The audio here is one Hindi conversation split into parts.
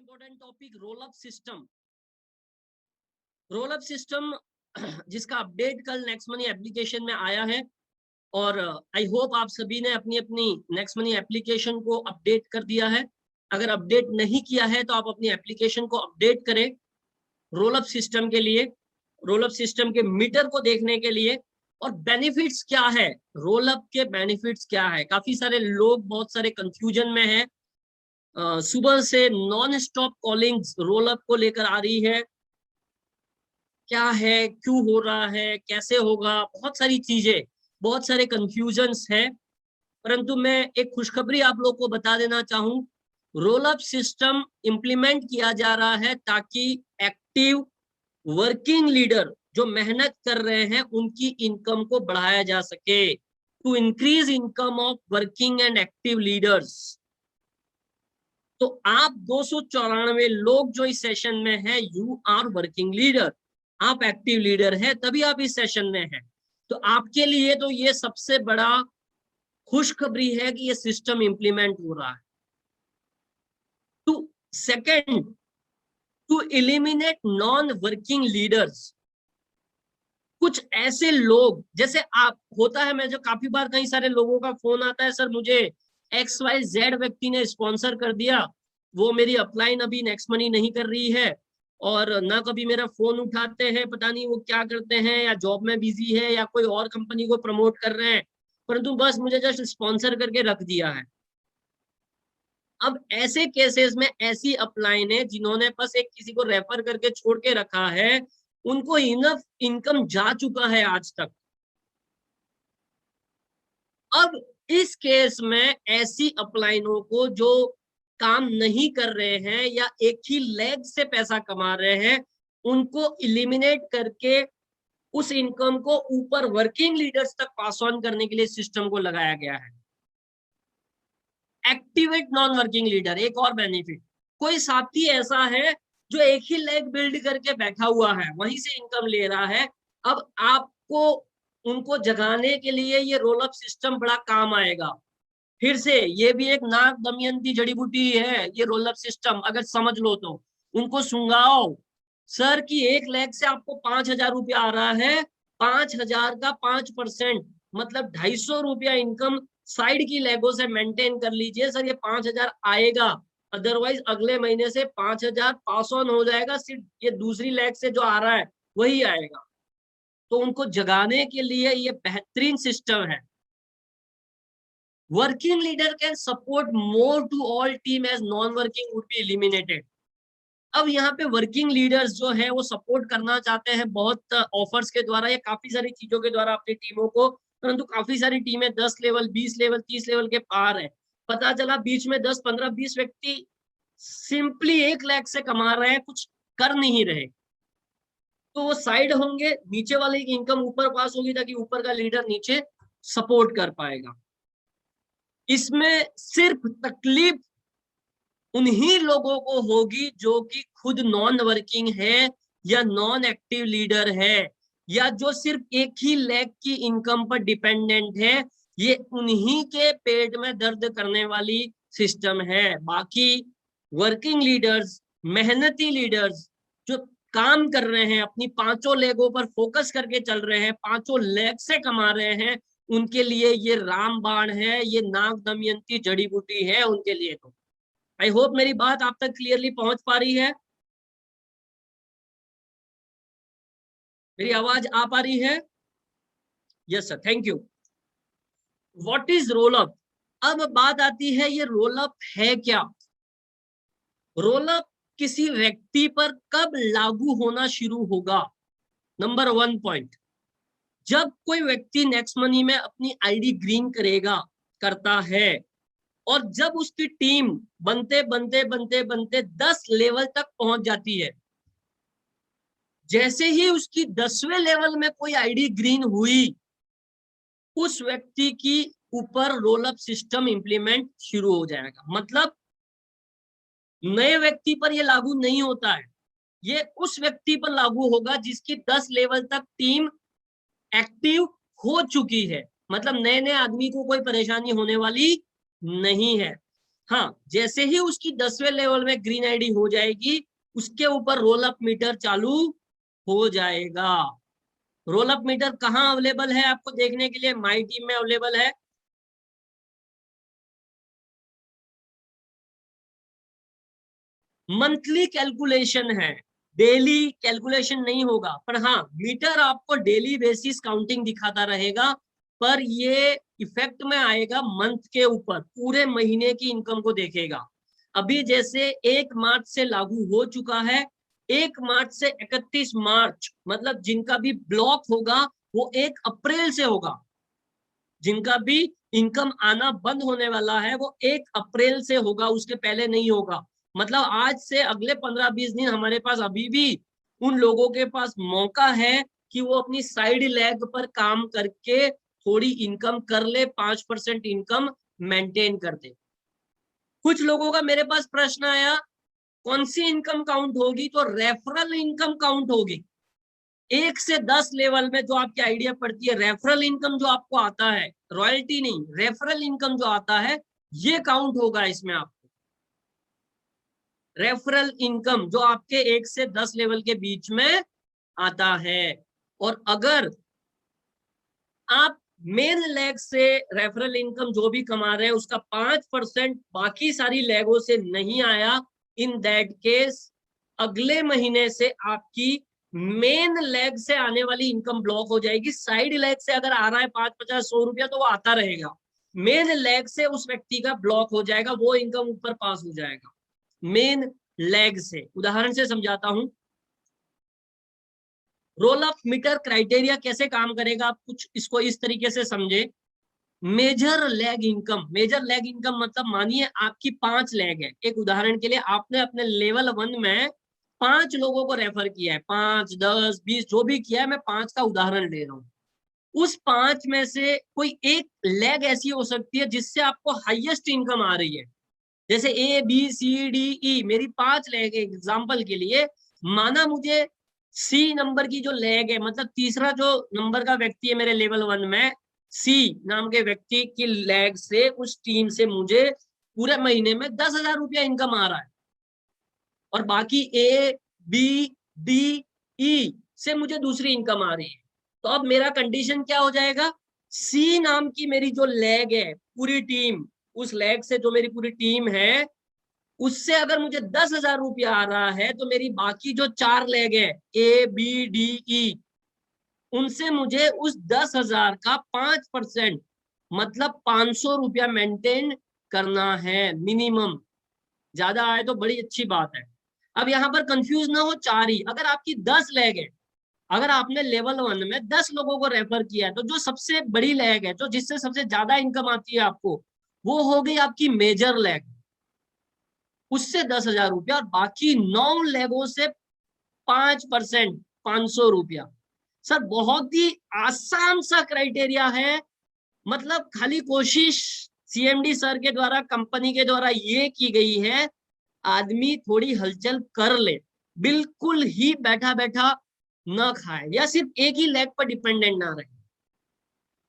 Important topic roll up system. Roll up system जिसका अपडेट कल नेक्स्ट मनी एप्लीकेशन में आया है और आई होप आप सभी ने अपनी अपनी नेक्स्ट मनी एप्लीकेशन को अपडेट कर दिया है। अगर अपडेट नहीं किया है तो आप अपनी एप्लीकेशन को अपडेट करें रोल अप सिस्टम के लिए, रोल अप सिस्टम के मीटर को देखने के लिए। और बेनिफिट्स क्या है, रोल अप के बेनिफिट्स क्या है, काफी सारे लोग बहुत सारे कंफ्यूजन में हैं। सुबह से non stop callings roll up को लेकर आ रही है, क्या है, क्यों हो रहा है, कैसे होगा, बहुत सारी चीजें, बहुत सारे कंफ्यूजन्स है। परंतु मैं एक खुशखबरी आप लोग को बता देना चाहूं, रोल अप सिस्टम इंप्लीमेंट किया जा रहा है ताकि एक्टिव वर्किंग लीडर जो मेहनत कर रहे हैं उनकी इनकम को बढ़ाया जा सके, to increase income of working and active leaders. तो आप 294 लोग जो इस सेशन में हैं, यू आर वर्किंग लीडर, आप एक्टिव लीडर हैं, तभी आप इस सेशन में हैं। तो आपके लिए तो ये सबसे बड़ा खुशखबरी है कि ये सिस्टम इंप्लीमेंट हो रहा है। Two second, to eliminate non working leaders. कुछ ऐसे लोग जैसे आप होता है, मैं जो काफी बार कई सारे लोगों का फोन आता है, सर मुझे XYZ व्यक्ति ने स्पॉन्सर कर दिया, वो मेरी अपलाइन अभी नेक्स्ट मनी नहीं कर रही है और ना कभी मेरा फोन उठाते हैं, पता नहीं वो क्या करते हैं, या जॉब में बिजी है या कोई और कंपनी को प्रमोट कर रहे हैं, परंतु बस मुझे जस्ट स्पॉन्सर करके रख दिया है। अब ऐसे केसेस में ऐसी अपलाइन है जिन्होंने बस एक किसी को रेफर करके छोड़ के रखा है, उनको इनफ इनकम जा चुका है आज तक। अब इस केस में ऐसी अपलाइनों को जो काम नहीं कर रहे हैं या एक ही लेग से पैसा कमा रहे हैं, उनको इलिमिनेट करके उस इनकम को ऊपर वर्किंग लीडर्स तक पास ऑन करने के लिए सिस्टम को लगाया गया है। एक्टिवेट नॉन वर्किंग लीडर, एक और बेनिफिट, कोई साथी ऐसा है जो एक ही लेग बिल्ड करके बैठा हुआ है, वहीं से इनकम ले रहा है, अब आपको उनको जगाने के लिए ये रोल अप सिस्टम बड़ा काम आएगा। फिर से ये भी एक नाग दमयंती जड़ी बूटी है ये रोल अप सिस्टम, अगर समझ लो तो। उनको सुंगाओ सर की एक लेग से आपको 5,000 रुपया आ रहा है, 5,000 का 5% मतलब 250 रुपया इनकम साइड की लेगों से मेंटेन कर लीजिए सर, ये 5,000 आएगा, अदरवाइज अगले महीने से 5,000 पास ऑन हो जाएगा, सिर्फ ये दूसरी लेग से जो आ रहा है वही आएगा। तो उनको जगाने के लिए ये बेहतरीन सिस्टम है। Working leader can support more to all team as non working would be eliminated. अब यहाँ पे वर्किंग लीडर्स जो है वो सपोर्ट करना चाहते हैं बहुत ऑफर्स के द्वारा या काफी सारी चीजों के द्वारा अपनी टीमों को, परंतु काफी सारी टीमें 10 लेवल 20 लेवल 30 लेवल के पार है। पता चला बीच में 10 15 20 व्यक्ति सिंपली 1 लाख से कमा रहे हैं, कुछ कर नहीं रहे, तो वो साइड होंगे, नीचे वाले की इनकम ऊपर पास होगी ताकि ऊपर का लीडर नीचे सपोर्ट कर पाएगा। इसमें सिर्फ तकलीफ उन्हीं लोगों को होगी जो कि खुद नॉन वर्किंग है या नॉन एक्टिव लीडर है या जो सिर्फ एक ही लेग की इनकम पर डिपेंडेंट है, ये उन्हीं के पेट में दर्द करने वाली सिस्टम है। बाकी वर्किंग लीडर्स, मेहनती लीडर्स जो काम कर रहे हैं, अपनी 5 लेगों पर फोकस करके चल रहे हैं, 5 लेग से कमा रहे हैं, उनके लिए ये रामबाण है, ये नाग दमयंती जड़ी बूटी है उनके लिए। तो आई होप मेरी बात आप तक क्लियरली पहुंच पा रही है, मेरी आवाज आ पा रही है? Yes sir, thank you. What is roll up? अब बात आती है ये रोल अप है क्या। रोल अप किसी व्यक्ति पर कब लागू होना शुरू होगा? नंबर 1 पॉइंट, जब कोई व्यक्ति नेक्स्ट मनी में अपनी आईडी ग्रीन करता है और जब उसकी टीम बनते बनते बनते बनते 10 लेवल तक पहुंच जाती है, जैसे ही उसकी 10वें लेवल में कोई आईडी ग्रीन हुई, उस व्यक्ति की ऊपर रोल अप सिस्टम इंप्लीमेंट शुरू हो जाएगा। मतलब नए व्यक्ति पर यह लागू नहीं होता है, ये उस व्यक्ति पर लागू होगा जिसकी 10 लेवल तक टीम एक्टिव हो चुकी है। मतलब नए नए आदमी को कोई परेशानी होने वाली नहीं है। हाँ, जैसे ही उसकी 10वें लेवल में ग्रीन आईडी हो जाएगी, उसके ऊपर रोल अप मीटर चालू हो जाएगा। रोल अप मीटर कहाँ अवेलेबल है आपको देखने के लिए? माई टीम में अवेलेबल है। मंथली कैलकुलेशन है, डेली कैलकुलेशन नहीं होगा, पर हाँ मीटर आपको डेली बेसिस काउंटिंग दिखाता रहेगा, पर ये इफेक्ट में आएगा मंथ के ऊपर, पूरे महीने की इनकम को देखेगा। अभी जैसे 1 मार्च से लागू हो चुका है, 1 मार्च से 31 मार्च, मतलब जिनका भी ब्लॉक होगा वो 1 अप्रैल से होगा। जिनका भी इनकम आना बंद होने वाला है वो 1 अप्रैल से होगा, उसके पहले नहीं होगा। मतलब आज से अगले 15-20 दिन हमारे पास अभी भी उन लोगों के पास मौका है कि वो अपनी साइड लेग पर काम करके थोड़ी इनकम कर ले, 5% इनकम मेंटेन कर दे। कुछ लोगों का मेरे पास प्रश्न आया, कौन सी इनकम काउंट होगी? तो रेफरल इनकम काउंट होगी। 1 से 10 लेवल में जो आपकी आइडिया पड़ती है, रेफरल इनकम जो आपको आता है, रॉयल्टी नहीं, रेफरल इनकम जो आता है ये काउंट होगा इसमें। आपको रेफरल इनकम जो आपके 1 से 10 लेवल के बीच में आता है, और अगर आप मेन लेग से रेफरल इनकम जो भी कमा रहे हैं उसका 5% बाकी सारी लेगों से नहीं आया, इन दैट केस अगले महीने से आपकी मेन लेग से आने वाली इनकम ब्लॉक हो जाएगी। साइड लेग से अगर आ रहा है 5, 50, 100 रुपया तो वो आता रहेगा, मेन लेग से उस व्यक्ति का ब्लॉक हो जाएगा, वो इनकम ऊपर पास हो जाएगा मेन लेग से। उदाहरण से समझाता हूं, रोल ऑफ मीटर क्राइटेरिया कैसे काम करेगा, आप कुछ इसको इस तरीके से समझे। Major leg income, major leg income मतलब मानिए आपकी 5 लेग है, एक उदाहरण के लिए आपने अपने लेवल 1 में 5 लोगों को रेफर किया है, 5, 10, 20 जो भी किया है, मैं 5 का उदाहरण ले रहा हूँ। उस 5 में से कोई एक लेग ऐसी हो सकती है जिससे आपको हाईएस्ट इनकम आ रही है। जैसे ABCDE मेरी 5 लेग है, एग्जाम्पल के लिए माना मुझे C नंबर की जो लेग है, मतलब तीसरा जो नंबर का व्यक्ति है मेरे लेवल 1 में, C नाम के व्यक्ति की लेग से, उस टीम से मुझे पूरे महीने में 10,000 रुपया इनकम आ रहा है, और बाकी ABDE से मुझे दूसरी इनकम आ रही है। तो अब मेरा कंडीशन क्या हो जाएगा? C नाम की मेरी जो लेग है, पूरी टीम, उस लेग से जो मेरी पूरी टीम है उससे अगर मुझे 10,000 रुपया आ रहा है, तो मेरी बाकी जो 4 लेग है ABDE, उनसे मुझे उस 10,000 का 5% मतलब 500 रुपया मेंटेन करना है मिनिमम। ज्यादा आए तो बड़ी अच्छी बात है। अब यहाँ पर कंफ्यूज ना हो, 4 ही, अगर आपकी 10 लेग है, अगर आपने लेवल 1 में 10 लोगों को रेफर किया है, तो जो सबसे बड़ी लेग है, जो जिससे सबसे ज्यादा इनकम आती है आपको, वो हो गई आपकी मेजर लेग, उससे 10,000 रुपया, और बाकी 9 लेगों से 5%, 500 रुपया। सर बहुत ही आसान सा क्राइटेरिया है, मतलब खाली कोशिश CMD सर के द्वारा, कंपनी के द्वारा ये की गई है, आदमी थोड़ी हलचल कर ले, बिल्कुल ही बैठा बैठा न खाए, या सिर्फ एक ही लेग पर डिपेंडेंट ना रहे।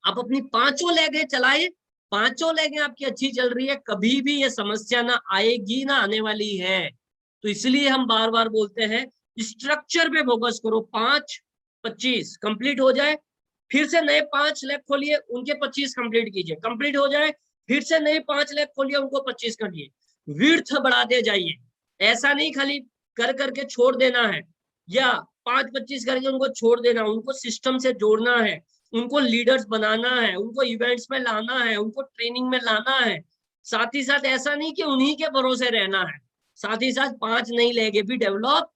आप अपनी 5 लेगें चलाए, 5 लेगें आपकी अच्छी चल रही है, कभी भी ये समस्या ना आएगी, ना आने वाली है। तो इसलिए हम बार बार बोलते हैं स्ट्रक्चर पे फोकस करो। 5, 25 कंप्लीट हो जाए, फिर से नए 5 लेग खोलिए, उनके 25 कंप्लीट कीजिए, कंप्लीट हो जाए, फिर से नए 5 लेग खोलिए, उनको 25 करिए, विड्थ बढ़ाते जाइए। ऐसा नहीं खाली कर करके छोड़ देना है, या 5-25 करके उनको छोड़ देना, उनको सिस्टम से जोड़ना है, उनको लीडर्स बनाना है, उनको इवेंट्स में लाना है, उनको ट्रेनिंग में लाना है। साथ ही साथ ऐसा नहीं कि उन्हीं के भरोसे रहना है, साथ ही साथ 5 नई लेगे भी डेवलप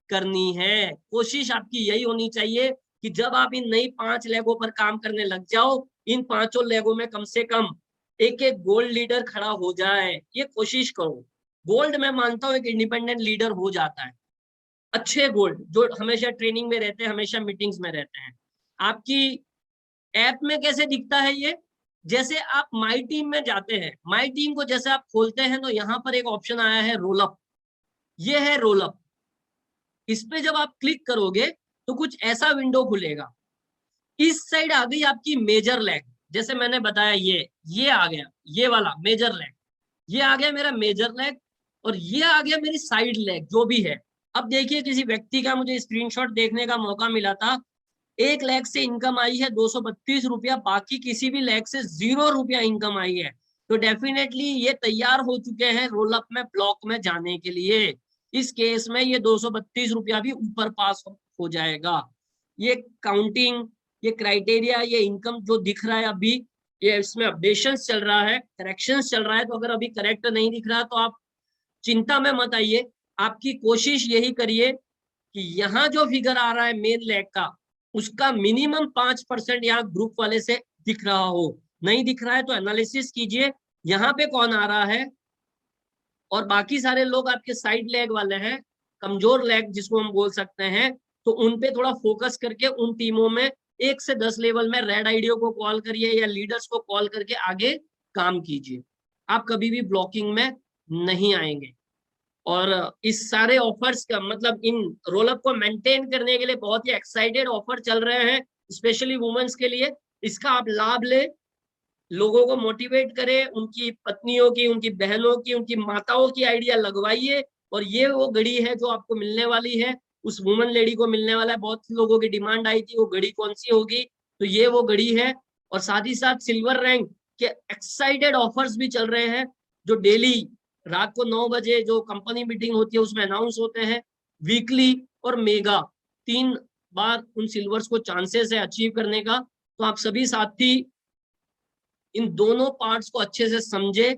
करनी है। कोशिश आपकी यही होनी चाहिए कि जब आप इन नई 5 लेगों पर काम करने लग जाओ, इन 5 लेगों में कम से कम एक एक गोल्ड लीडर खड़ा हो जाए, ये कोशिश करो। गोल्ड मैं मानता हूँ एक इंडिपेंडेंट लीडर हो जाता है, अच्छे गोल्ड जो हमेशा ट्रेनिंग में रहते हैं, हमेशा मीटिंग्स में रहते हैं। आपकी ऐप में कैसे दिखता है ये? जैसे आप माई टीम में जाते हैं, माई टीम को जैसे आप खोलते हैं तो यहाँ पर एक ऑप्शन आया है रोल अप, ये है रोल अप। इस पे जब आप क्लिक करोगे तो कुछ ऐसा विंडो खुलेगा। इस साइड आ गई आपकी मेजर लेग, जैसे मैंने बताया ये आ गया, ये वाला मेजर लेग। ये आ गया मेरा मेजर लेग और ये आ गया मेरी साइड लेग जो भी है। अब देखिए किसी व्यक्ति का मुझे स्क्रीनशॉट देखने का मौका मिला था, एक लेग से इनकम आई है 232 रुपया, बाकी किसी भी लेग से 0 रुपया इनकम आई है। तो डेफिनेटली ये तैयार हो चुके हैं रोल अप में, ब्लॉक में जाने के लिए। इस केस में ये 232 रुपया भी ऊपर पास हो जाएगा। ये काउंटिंग, ये क्राइटेरिया, ये इनकम जो दिख रहा है अभी, ये इसमें अपडेशन चल रहा है, करेक्शन चल रहा है। तो अगर अभी करेक्ट नहीं दिख रहा तो आप चिंता में मत आइए। आपकी कोशिश यही करिए कि यहाँ जो फिगर आ रहा है मेन लेग का, उसका मिनिमम 5% यहाँ ग्रुप वाले से दिख रहा हो। नहीं दिख रहा है तो एनालिसिस कीजिए यहाँ पे कौन आ रहा है, और बाकी सारे लोग आपके साइड लेग वाले हैं, कमजोर लेग जिसको हम बोल सकते हैं, तो उन पे थोड़ा फोकस करके उन टीमों में 1 से 10 लेवल में रेड आईडियो को कॉल करिए या लीडर्स को कॉल करके आगे काम कीजिए। आप कभी भी ब्लॉकिंग में नहीं आएंगे। और इस सारे ऑफर्स का मतलब इन रोलअप को मेंटेन करने के लिए बहुत ही एक्साइटेड ऑफर चल रहे हैं, स्पेशली वुमेन्स के लिए। इसका आप लाभ ले, लोगों को मोटिवेट करें, उनकी पत्नियों की, उनकी बहनों की, उनकी माताओं की आइडिया लगवाइए। और ये वो घड़ी है जो आपको मिलने वाली है, उस वुमन लेडी को मिलने वाला है। बहुत लोगों की डिमांड आई थी वो घड़ी कौन सी होगी, तो ये वो घड़ी है। और साथ ही साथ सिल्वर रैंक के एक्साइटेड ऑफर्स भी चल रहे हैं, जो डेली रात को 9 बजे जो कंपनी मीटिंग होती है उसमें अनाउंस होते हैं। वीकली और मेगा 3 बार उन सिल्वर्स को चांसेस है अचीव करने का। तो आप सभी साथी इन दोनों पार्ट्स को अच्छे से समझे